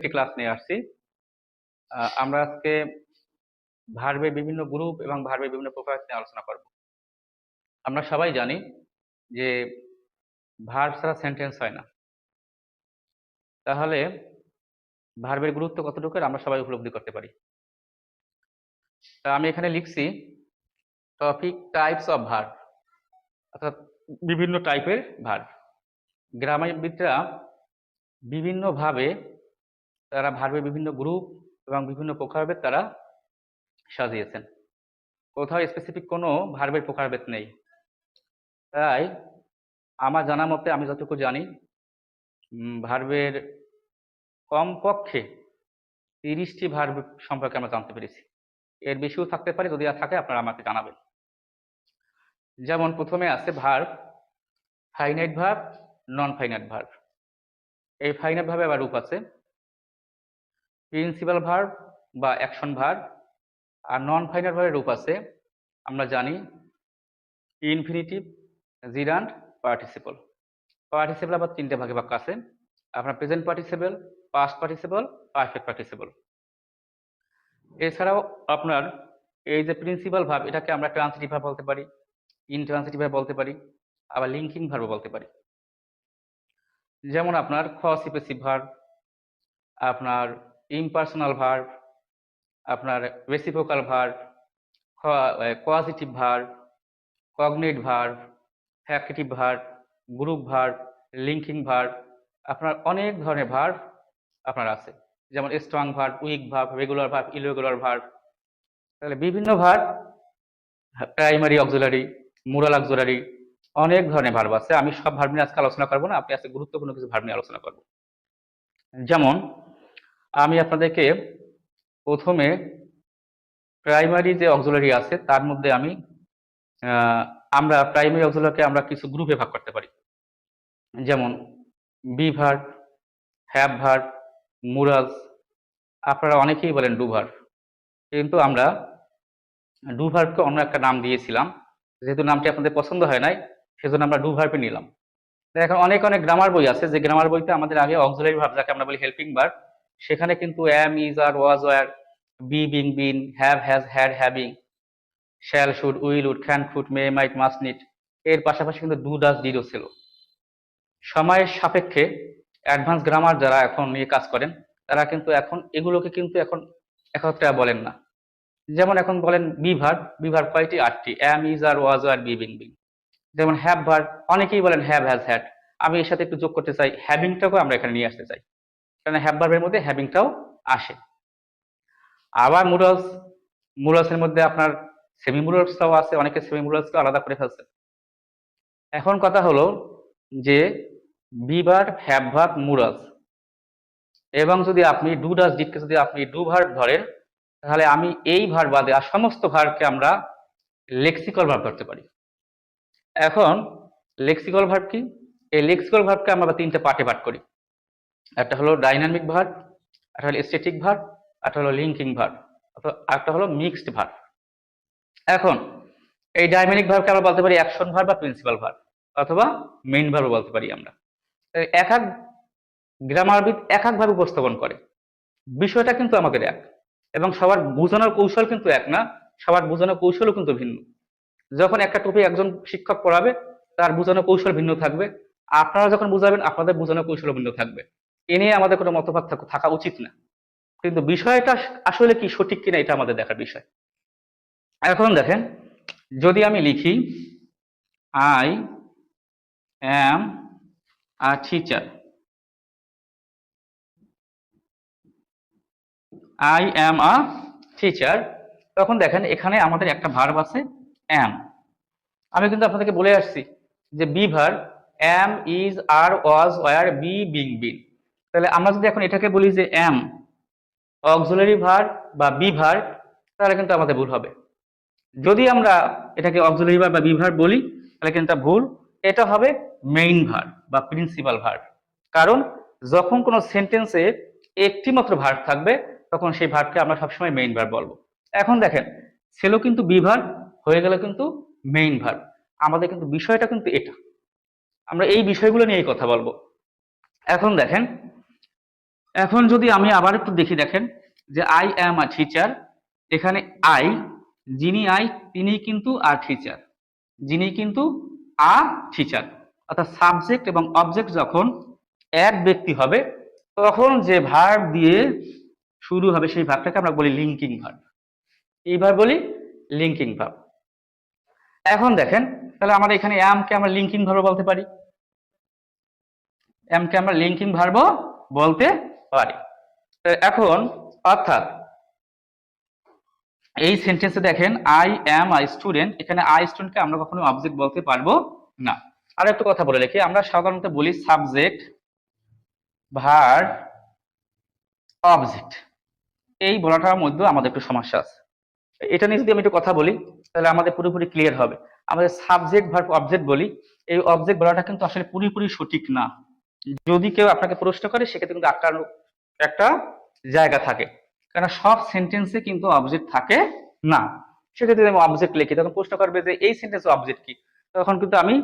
একটি ক্লাস নিয়ে আসছি। আমরা আজকে ভার্বের বিভিন্ন গ্রুপ এবং ভার্বের বিভিন্ন প্রকার নিয়ে আলোচনা করব। আমরা সবাই জানি যে ভার্ব ছাড়া সেন্টেন্স হয় না। তাহলে ভার্বের গুরুত্ব কতটুকু আমরা সবাই উপলব্ধি করতে পারি। তা আমি এখানে লিখছি টপিক টাইপস অফ ভার্ব, অর্থাৎ বিভিন্ন টাইপের ভার্ব। গ্রামারবিদরা বিভিন্নভাবে তারা ভার্বের বিভিন্ন গ্রুপ এবং বিভিন্ন প্রকারভেদ তারা সাজিয়েছেন। কোথাও স্পেসিফিক কোনো ভার্বের প্রকারভেদ নেই। তাই আমার জানা মতে, আমি যতটুকু জানি, ভার্বের কমপক্ষে 30টি ভার্ব সম্পর্কে আমরা জানতে পেরেছি। এর বেশিও থাকতে পারে, যদি থাকে আপনারা আমাকে জানাবেন। যেমন প্রথমে আছে verb, finite verb, non finite verb. এই ফাইনাইট ভার্বে আবার রূপ আছে প্রিন্সিপাল ভার্ব বা অ্যাকশন ভার্ব, আর নন ফাইনাইট ভার্বের রূপ আছে আমরা জানি ইনফিনিটিভ, জিরান্ড, পার্টিসিপল। পার্টিসিপল আবার 3টে ভাগে ভাগ আছে, আপনার present participle, past participle, perfect participle. এছাড়াও আপনার এই যে প্রিন্সিপাল ভার্ব, এটাকে আমরা ট্রান্সিটিভ ভার্ব বলতে পারি, ইনট্রান্সিটিভ ভার্ব বলতে পারি, আবার লিঙ্কিং ভার্ব বলতে পারি। যেমন আপনার কসিপেসিভ ভার্ব, আপনার ইমপার্সোনাল ভার্ব, আপনার রেসিপ্রোকাল ভার্ব, কোয়াজিটিভ verb, cognate verb, factitive verb, group verb, linking verb. আপনার অনেক ধরনের ভার্ব আপনার আছে, যেমন strong verb, weak verb, regular verb, irregular verb. তাহলে বিভিন্ন verb, primary auxiliary, moral auxiliary, অনেক ধরনের ভার্ব আছে। আমি সব ভার্ব নিয়ে আজকে আলোচনা করবো না, আপনি আজকে গুরুত্বপূর্ণ কিছু ভার্ব নিয়ে আলোচনা করব। যেমন আমি আপনাদেরকে প্রথমে প্রাইমারি যে অক্সিলারি আছে তার মধ্যে আমরা প্রাইমারি অক্সিলারিকে আমরা কিছু গ্রুপে ভাগ করতে পারি। যেমন বি ভার্ব, হ্যাভ ভার্ব, মুরালস। আপনারা অনেকেই বলেন ডু ভার্ব, কিন্তু আমরা ডু ভার্বকে অন্য একটা নাম দিয়েছিলাম। যেহেতু নামটি আপনাদের পছন্দ হয় নাই, সেজন্য আমরা ডু ভার্বই নিলাম। এখন অনেক অনেক গ্রামার বই আছে, যে গ্রামার বইতে আমাদের আগে অক্সিলারি ভার্ব, যাকে আমরা বলি হেল্পিং ভার্ব, সেখানে কিন্তু am, is, are, was, were, be, being, been, have, has, had, having, shall, should, will, would, can, could, may, might, must, need, এর পাশাপাশি কিন্তু ডু, ডাজ, ডিডও ছিল। সময়ের সাপেক্ষে অ্যাডভান্স গ্রামার যারা এখন নিয়ে কাজ করেন, তারা কিন্তু এখন এগুলোকে কিন্তু এখন একত্রে বলেন না। যেমন এখন বলেন বি ভার্ব, বি ভার্ব কয়টি? 8টি, am, is, are, was, were, be, being, been. যেমন হ্যাভ ভার্ব, অনেকেই বলেন হ্যাভ, হ্যাজ, হ্যাড। আমি এর সাথে একটু যোগ করতে চাই, হ্যাভিংটাকেও আমরা এখানে নিয়ে আসতে চাই, কারণ হ্যাভ ভার্বের মধ্যে হ্যাভিংটাও আসে। আবার মুরালস, মুরালসের মধ্যে আপনার সেমি মুরালসটাও আছে, অনেকে সেমি মুরালসকে আলাদা করে ফেলছে। এখন কথা হলো যে বি ভার্ব, হ্যাভ ভার্ব, মুরালস, এবং যদি আপনি ডু, ডাজ, ডিডকে যদি আপনি ডু ভার্ব ধরেন, তাহলে আমি এই ভার্ব বাদে আর সমস্ত ভার্বকে আমরা লেক্সিক্যাল ভার্ব ধরতে পারি। এখন লেক্সিক্যাল ভার্ব কি? এই লেক্সিক্যাল ভার্বকে আমরা 3টে পার্টে ভাগ করি। একটা হলো ডাইনামিক ভার্ব, একটা হলো স্ট্যাটিক ভার্ব, একটা হলো লিঙ্কিং ভার্ব, অথবা একটা হলো মিক্সড ভার্ব। এখন এই ডাইনামিক ভার্বকে আমরা বলতে পারি অ্যাকশন ভার্ব বা প্রিন্সিপাল ভার্ব, অথবা মেইন ভার্ব বলতে পারি আমরা। এক এক গ্রামারবিদ এক একভাবে উপস্থাপন করে, বিষয়টা কিন্তু আমাদের এক, এবং সবার বোঝানোর কৌশল কিন্তু এক না, সবার বোঝানোর কৌশলও কিন্তু ভিন্ন। যখন একটা টপিক একজন শিক্ষক পড়াবে, তার বোঝানোর কৌশল ভিন্ন থাকবে, আপনারা যখন বুঝাবেন আপনাদের বোঝানোর কৌশল ভিন্ন থাকবে। এ নিয়ে আমাদের কোনো মতপাত থাকা উচিত না, কিন্তু বিষয়টা আসলে কি সঠিক কিনা এটা আমাদের দেখার বিষয়। এখন দেখেন, যদি আমি লিখি I am a teacher, I am a teacher, তখন দেখেন এখানে আমাদের একটা ভার্ব আছে অ্যাম। আমি কিন্তু আপনাদেরকে বলে আসছি যে be verb am, is, are, was, were, be, being, been. তাহলে আমরা যদি এখন এটাকে বলি যে অ্যাম অক্সিলারি ভার্ব বা বি ভার্ব, তাহলে কিন্তু আমাদের ভুল হবে। যদি আমরা এটাকে অক্সিলারি ভার্ব বা বি ভার্ব বলি, তাহলে কিন্তু ভুল। এটা হবে মেইন ভার্ব বা প্রিন্সিপাল ভার্ব। কারণ যখন কোনো সেন্টেন্সে একটি মাত্র ভার্ব থাকবে, তখন সেই ভার্বকে আমরা সবসময় মেইন ভার্ব বলবো। এখন দেখেন, ছিল কিন্তু বি ভার্ব, হয়ে গেল কিন্তু মেইন ভার্ব। আমাদের কিন্তু বিষয়টা কিন্তু এটা, আমরা এই বিষয়গুলো নিয়েই কথা বলবো। এখন দেখেন, এখন যদি আমি আবার একটু দেখি, দেখেন যে আই অ্যাম আ টিচার, এখানে আই, যিনি আই তিনি কিন্তু আর টিচার, যিনি কিন্তু আ টিচার, অর্থাৎ সাবজেক্ট এবং অবজেক্ট যখন এক ব্যক্তি হবে তখন যে ভার্ব দিয়ে শুরু হবে সেই ভার্বটাকে আমরা বলি লিঙ্কিং ভার্ব। এই ভার্ব বলি লিঙ্কিং ভার্ব। এখন দেখেন তাহলে আমরা এখানে অ্যাম কে আমরা লিঙ্কিং ভার্ব বলতে পারি, অ্যাম কে আমরা লিঙ্কিং ভার্ব বলতে পারি। এখন অর্থাৎ এই সেন্টেন্সে দেখেন আই অ্যাম আই স্টুডেন্ট, এখানে আই স্টুডেন্টকে আমরা কখনো অবজেক্ট বলতে পারবো না। আর একটা কথা বলে রাখি, আমরা সাধারণত বলি সাবজেক্ট ভার্ব অবজেক্ট, এই বলাটার মধ্যে আমাদের একটু সমস্যা আছে। এটা নিয়ে যদি আমি একটু কথা বলি তাহলে আমাদের পুরোপুরি ক্লিয়ার হবে। আমাদের সাবজেক্ট ভার্ব অবজেক্ট বলি, এই অবজেক্ট বলাটা কিন্তু আসলে পুরোপুরি সঠিক না। যদি কেউ আপনাকে প্রশ্ন করে সেক্ষেত্রে কিন্তু আটকানোর একটা জায়গা থাকে, কারণ সব সেন্টেন্সে কিন্তু অবজেক্ট থাকে না। সেক্ষেত্রে আমি অবজেক্ট লিখি, তখন প্রশ্ন করবে যে এই সেন্টেন্সে অবজেক্ট কি, তখন কিন্তু আমি